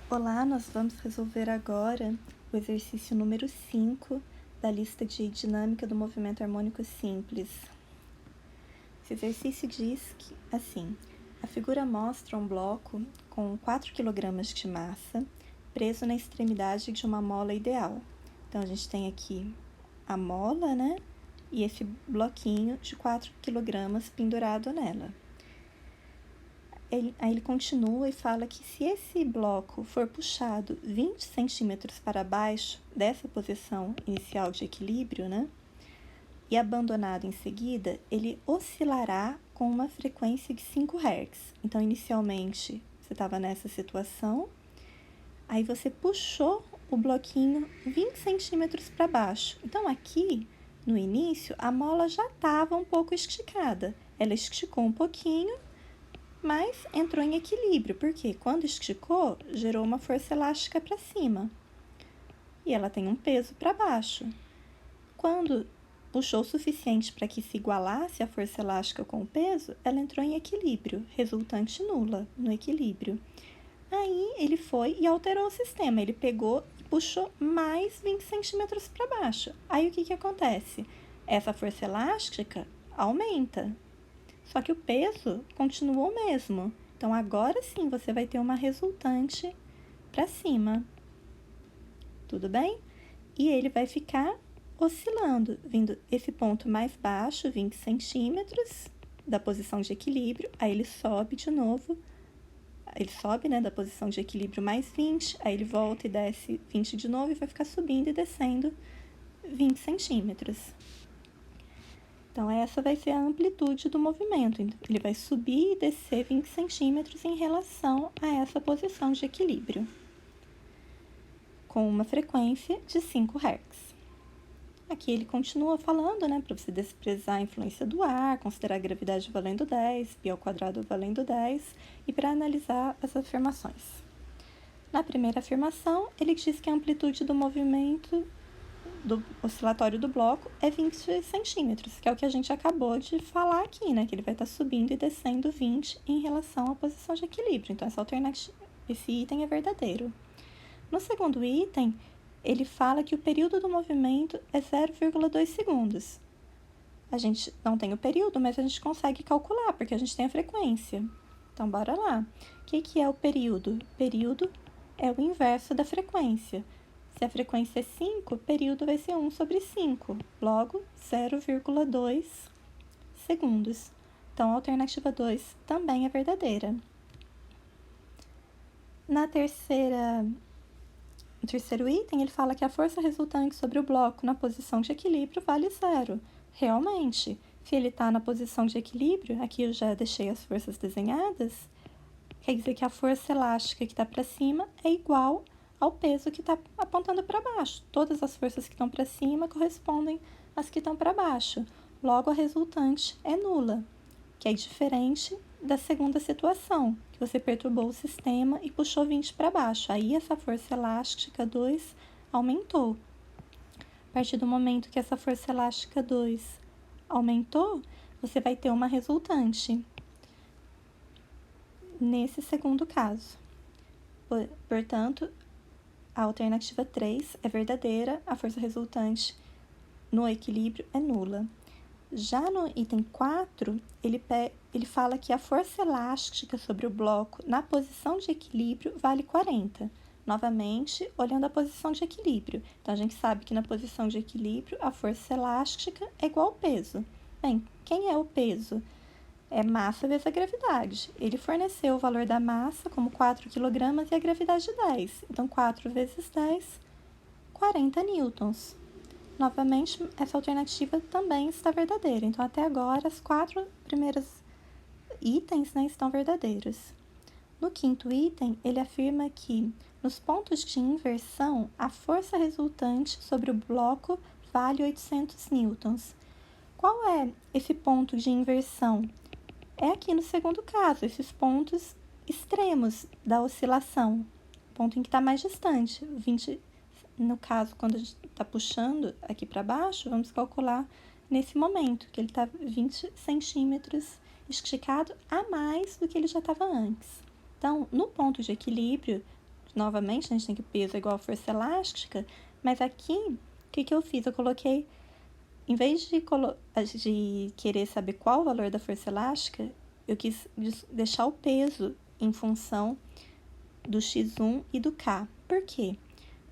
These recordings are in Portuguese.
Olá, nós vamos resolver agora o exercício número 5 da lista de dinâmica do movimento harmônico simples. Esse exercício diz que, assim, a figura mostra um bloco com 4 kg de massa preso na extremidade de uma mola ideal. Então, a gente tem aqui a mola, né? E esse bloquinho de 4 kg pendurado nela. Aí ele continua e fala que se esse bloco for puxado 20 centímetros para baixo dessa posição inicial de equilíbrio, né, e abandonado em seguida, ele oscilará com uma frequência de 5 Hz. Então, inicialmente, você estava nessa situação, aí você puxou o bloquinho 20 centímetros para baixo. Então, aqui, no início, a mola já estava um pouco esticada. Ela esticou um pouquinho, mas entrou em equilíbrio, porque quando esticou, gerou uma força elástica para cima. E ela tem um peso para baixo. Quando puxou o suficiente para que se igualasse a força elástica com o peso, ela entrou em equilíbrio, resultante nula no equilíbrio. Aí ele foi e alterou o sistema. Ele pegou e puxou mais 20 centímetros para baixo. Aí o que acontece? Essa força elástica aumenta. Só que o peso continuou o mesmo. Então, agora sim você vai ter uma resultante para cima. Tudo bem? E ele vai ficar oscilando, vindo esse ponto mais baixo, 20 centímetros, da posição de equilíbrio. Aí ele sobe de novo. Ele sobe, né, da posição de equilíbrio mais 20. Aí ele volta e desce 20 de novo e vai ficar subindo e descendo 20 centímetros. Então, essa vai ser a amplitude do movimento. Ele vai subir e descer 20 centímetros em relação a essa posição de equilíbrio, com uma frequência de 5 Hz. Aqui ele continua falando, né, para você desprezar a influência do ar, considerar a gravidade valendo 10, π ao quadrado valendo 10, e para analisar as afirmações. Na primeira afirmação, ele diz que a amplitude do movimento do oscilatório do bloco é 20 centímetros, que é o que a gente acabou de falar aqui, né? Que ele vai estar subindo e descendo 20 em relação à posição de equilíbrio. Então, esse item é verdadeiro. No segundo item, ele fala que o período do movimento é 0,2 segundos. A gente não tem o período, mas a gente consegue calcular, porque a gente tem a frequência. Então, bora lá. O que é o período? Período é o inverso da frequência. Se a frequência é 5, o período vai ser 1 sobre 5, logo 0,2 segundos. Então, a alternativa 2 também é verdadeira. No terceiro item, ele fala que a força resultante sobre o bloco na posição de equilíbrio vale 0. Realmente, se ele está na posição de equilíbrio, aqui eu já deixei as forças desenhadas, quer dizer que a força elástica que está para cima é igual ao peso que está apontando para baixo. Todas as forças que estão para cima correspondem às que estão para baixo. Logo, a resultante é nula, que é diferente da segunda situação, que você perturbou o sistema e puxou 20 para baixo. Aí, essa força elástica 2 aumentou. A partir do momento que essa força elástica 2 aumentou, você vai ter uma resultante nesse segundo caso. Portanto, a alternativa 3 é verdadeira, a força resultante no equilíbrio é nula. Já no item 4, ele fala que a força elástica sobre o bloco na posição de equilíbrio vale 40. Novamente, olhando a posição de equilíbrio. Então, a gente sabe que na posição de equilíbrio, a força elástica é igual ao peso. Bem, quem é o peso? É massa vezes a gravidade. Ele forneceu o valor da massa como 4 kg e a gravidade 10. Então, 4 vezes 10, 40 newtons. Novamente, essa alternativa também está verdadeira. Então, até agora, as 4 primeiros itens, né, estão verdadeiros. No quinto item, ele afirma que, nos pontos de inversão, a força resultante sobre o bloco vale 800 newtons. Qual é esse ponto de inversão? É aqui no segundo caso, esses pontos extremos da oscilação, ponto em que está mais distante. 20, no caso, quando a gente está puxando aqui para baixo, vamos calcular nesse momento, que ele está 20 centímetros esticado a mais do que ele já estava antes. Então, no ponto de equilíbrio, novamente, a gente tem que peso é igual a força elástica, mas aqui, o que eu fiz? Eu coloquei, em vez de querer saber qual o valor da força elástica, eu quis deixar o peso em função do X1 e do K. Por quê?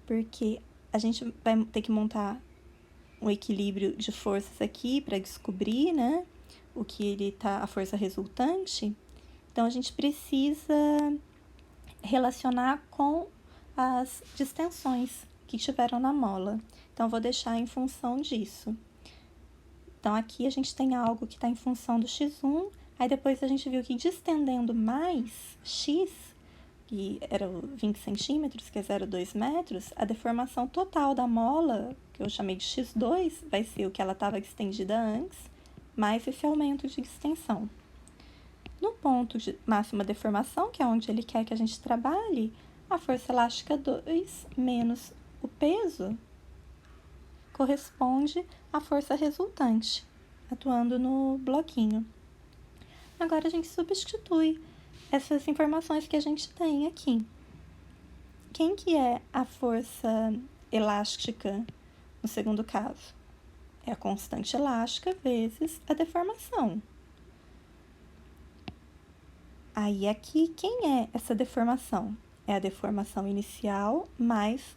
Porque a gente vai ter que montar um equilíbrio de forças aqui para descobrir, né, o que ele tá, a força resultante. Então, a gente precisa relacionar com as distensões que tiveram na mola. Então, vou deixar em função disso. Então, aqui a gente tem algo que está em função do X1, aí depois a gente viu que distendendo mais X, que era 20 centímetros, que é 0,2 metros, a deformação total da mola, que eu chamei de X2, vai ser o que ela estava estendida antes, mais esse aumento de extensão. No ponto de máxima deformação, que é onde ele quer que a gente trabalhe, a força elástica 2 menos o peso corresponde à força resultante, atuando no bloquinho. Agora a gente substitui essas informações que a gente tem aqui. Quem que é a força elástica no segundo caso? É a constante elástica vezes a deformação. Aí aqui, quem é essa deformação? É a deformação inicial mais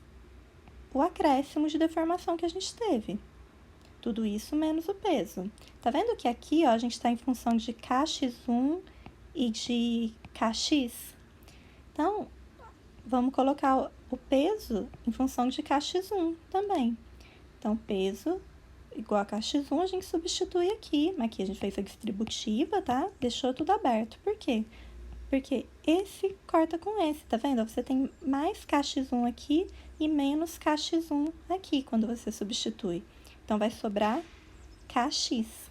o acréscimo de deformação que a gente teve. Tudo isso menos o peso. Tá vendo que aqui, ó, a gente está em função de Kx1 e de Kx? Então, vamos colocar o peso em função de Kx1 também. Então, peso igual a Kx1, a gente substitui aqui. Aqui a gente fez a distributiva, tá? Deixou tudo aberto. Por quê? Porque esse corta com esse, tá vendo? Você tem mais Kx1 aqui e menos Kx1 aqui, quando você substitui. Então, vai sobrar Kx.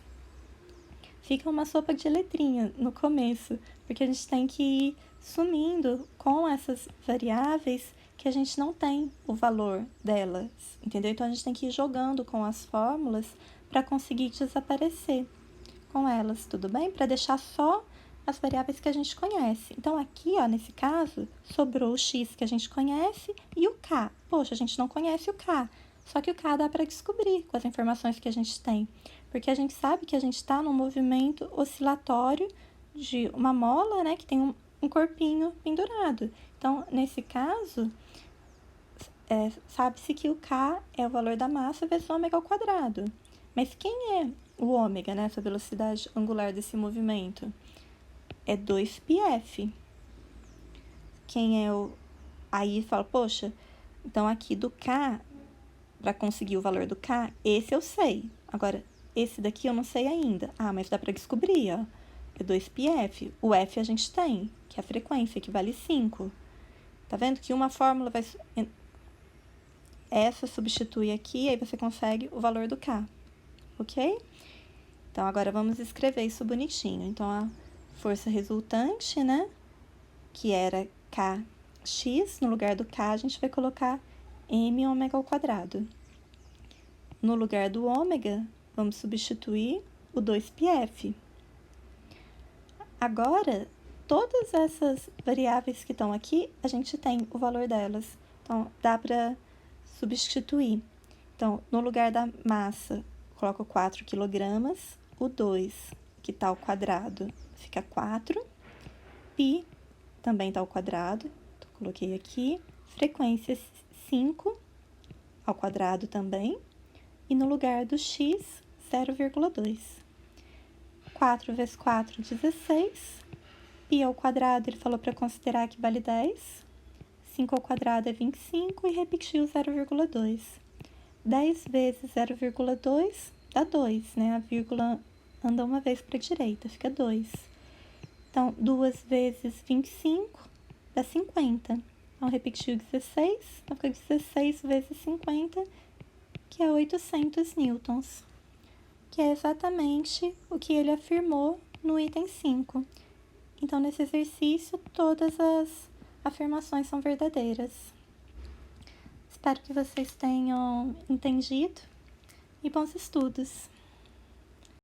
Fica uma sopa de letrinha no começo, porque a gente tem que ir sumindo com essas variáveis que a gente não tem o valor delas, entendeu? Então, a gente tem que ir jogando com as fórmulas para conseguir desaparecer com elas, tudo bem? Para deixar só as variáveis que a gente conhece. Então, aqui, ó, nesse caso, sobrou o x que a gente conhece e o k. Poxa, a gente não conhece o k, só que o k dá para descobrir com as informações que a gente tem, porque a gente sabe que a gente está num movimento oscilatório de uma mola, né, que tem um corpinho pendurado. Então, nesse caso, sabe-se que o k é o valor da massa vezes ômega ao quadrado. Mas quem é o ômega, né, essa velocidade angular desse movimento? É 2πf. Quem é o... Aí fala, poxa, então aqui do K, para conseguir o valor do K, esse eu sei. Agora, esse daqui eu não sei ainda. Ah, mas dá para descobrir, ó. É 2πf. O F a gente tem, que é a frequência, que vale 5. Tá vendo que uma fórmula vai... Essa substitui aqui, aí você consegue o valor do K. Ok? Então, agora vamos escrever isso bonitinho. Então, a força resultante, né, que era Kx, no lugar do K, a gente vai colocar m ômega ao quadrado. No lugar do ômega, vamos substituir o 2πf. Agora, todas essas variáveis que estão aqui, a gente tem o valor delas. Então, dá para substituir. Então, no lugar da massa, coloco 4 kg, o 2, que está ao quadrado, fica 4. Π também está ao quadrado, então, coloquei aqui. Frequência 5 ao quadrado também. E no lugar do x, 0,2. 4 vezes 4, 16. Π ao quadrado, ele falou para considerar que vale 10. 5 ao quadrado é 25 e repetiu 0,2. 10 vezes 0,2 dá 2, né? A vírgula anda uma vez para a direita, fica 2. Então, 2 vezes 25 dá 50. Então, repetiu 16, então fica 16 vezes 50, que é 800 newtons, que é exatamente o que ele afirmou no item 5. Então, nesse exercício, todas as afirmações são verdadeiras. Espero que vocês tenham entendido e bons estudos!